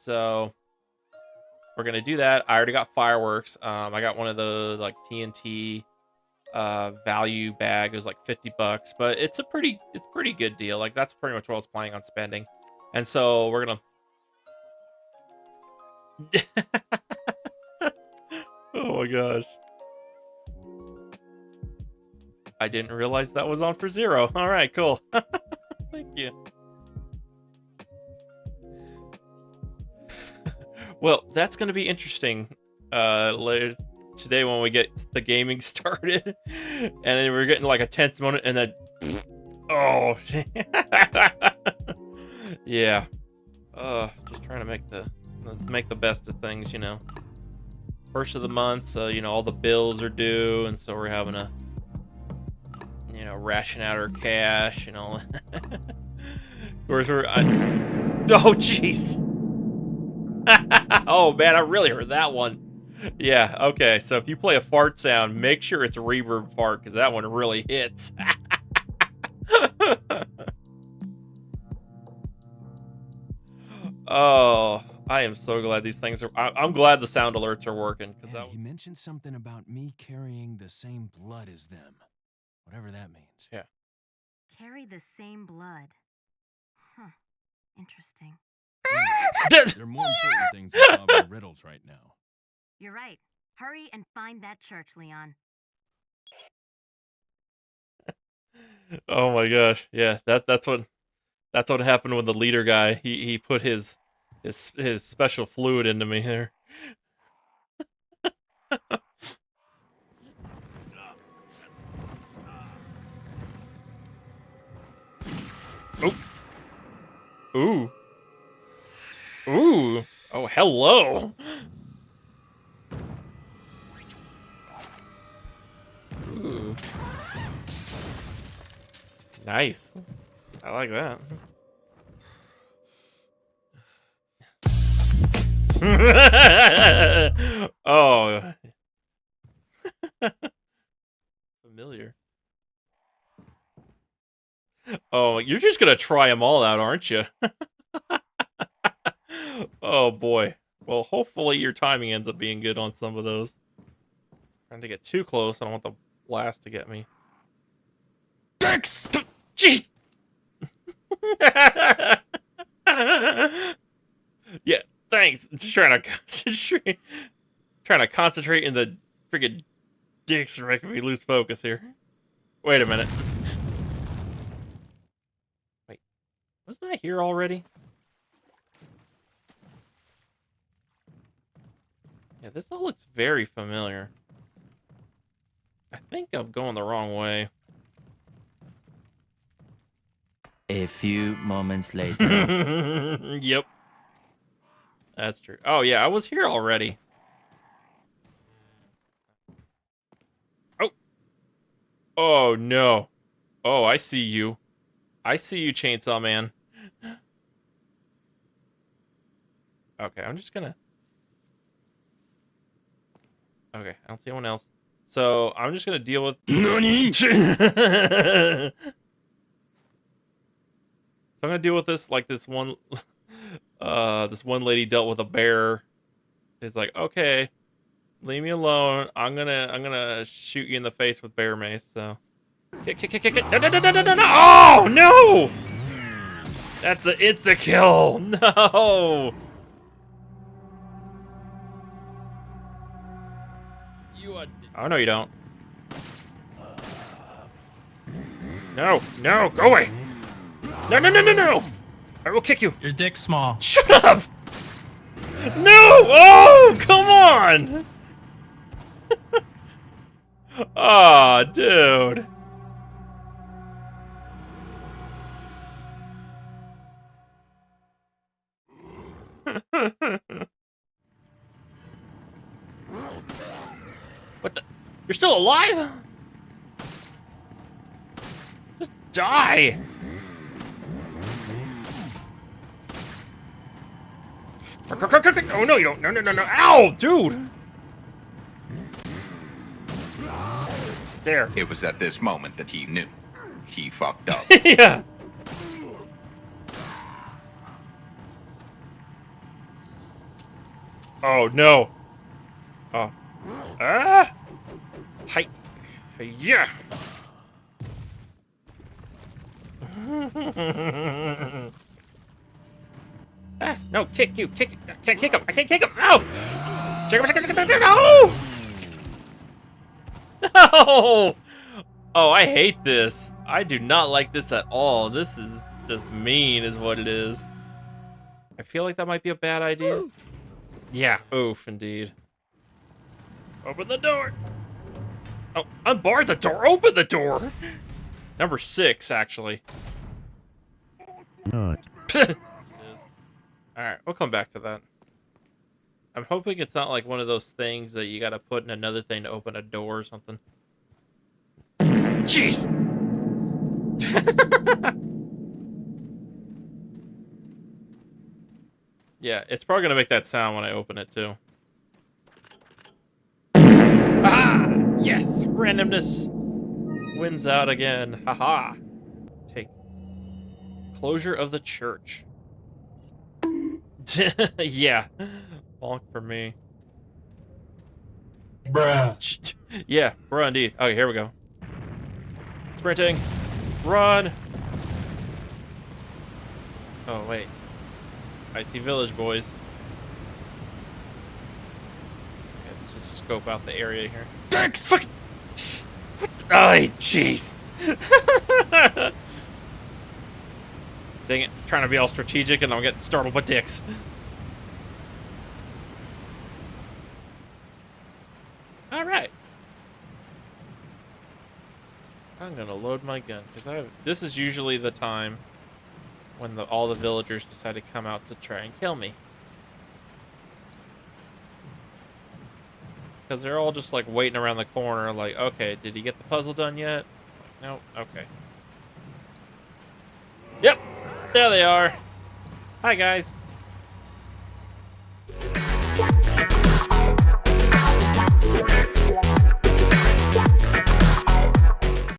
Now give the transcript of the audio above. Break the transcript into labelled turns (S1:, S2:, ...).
S1: So we're gonna do that. I already got fireworks. I got one of the like TNT value bag. It was like $50, but it's pretty good deal. Like that's pretty much what I was planning on spending. And so we're gonna oh my gosh. I didn't realize that was on for 0. All right, cool. Thank you. Well, that's going to be interesting later today when we get the gaming started. And then we're getting like a tense moment and then oh. Yeah. Just trying to make the best of things, you know. First of the month, so you know all the bills are due, and so we're having to, you know, ration out our cash and all. Of course, oh jeez. Oh man, I really heard that one. Yeah, okay. So if you play a fart sound, make sure it's a reverb fart because that one really hits. Oh, I am so glad these things are. I'm glad the sound alerts are working because
S2: He mentioned something about me carrying the same blood as them, whatever that means.
S1: Yeah.
S3: Carry the same blood. Huh. Interesting.
S2: There are more important things than solving riddles right now.
S3: You're right. Hurry and find that church, Leon.
S1: Oh my gosh. Yeah, that's what happened when the leader guy he put his special fluid into me here. Oh. Ooh. Ooh. Oh, hello. Ooh. Nice. I like that. Oh. Familiar. Oh, you're just gonna try them all out, aren't you? Oh boy. Well, hopefully your timing ends up being good on some of those. Trying to get too close. I don't want the blast to get me.
S2: Dicks!
S1: Jeez. Yeah, thanks. Just trying to concentrate in the freaking dicks are making me lose focus here. Wait a minute. Wait, wasn't I here already? Yeah, this all looks very familiar. I think I'm going the wrong way.
S4: A few moments later.
S1: Yep. That's true. Oh, yeah, I was here already. Oh. Oh, no. Oh, I see you. I see you, Chainsaw Man. Okay, I'm just gonna... Okay, I don't see anyone else. So, I'm just gonna deal with...
S2: NANI?!
S1: So I'm gonna deal with this like this one lady dealt with a bear. It's like, okay, leave me alone. I'm gonna shoot you in the face with bear mace. So, kick. No! Oh no! That's the insta kill. No. Oh no, you don't. No, go away. No. I will kick you.
S5: Your dick's small.
S1: Shut up! No! Oh, come on! Aw, dude. What the? You're still alive? Just die! Oh no, you don't. No. Ow, dude! There.
S6: It was at this moment that he knew. He fucked up.
S1: Yeah. Oh, no. Oh. Ah! Hi. Yeah. Ah, no, kick you. Kick. I can't kick him. I can't kick him. No! Check him, check him, check him, check him. No! No! Oh, I hate this. I do not like this at all. This is just mean is what it is. I feel like that might be a bad idea. Yeah, oof, indeed. Open the door. Oh, unbar the door. Open the door. Number 6, actually.
S2: Not.
S1: It is. Alright, we'll come back to that. I'm hoping it's not like one of those things that you gotta put in another thing to open a door or something. Jeez! Yeah, it's probably gonna make that sound when I open it too. Ah! Yes! Randomness wins out again. Haha. Take closure of the church. Yeah. Bonk for me.
S2: Bruh.
S1: Yeah, bruh indeed. Okay, here we go. Sprinting. Run! Oh, wait. I see village boys. Okay, let's just scope out the area here.
S2: Dicks!
S1: Fuck! What the- Ay, jeez! Dang it, trying to be all strategic and I'm getting startled by dicks. Alright. I'm gonna load my gun, because this is usually the time when all the villagers decide to come out to try and kill me. Because they're all just like waiting around the corner like, okay, did he get the puzzle done yet? Nope, okay. Yep, there they are. Hi guys.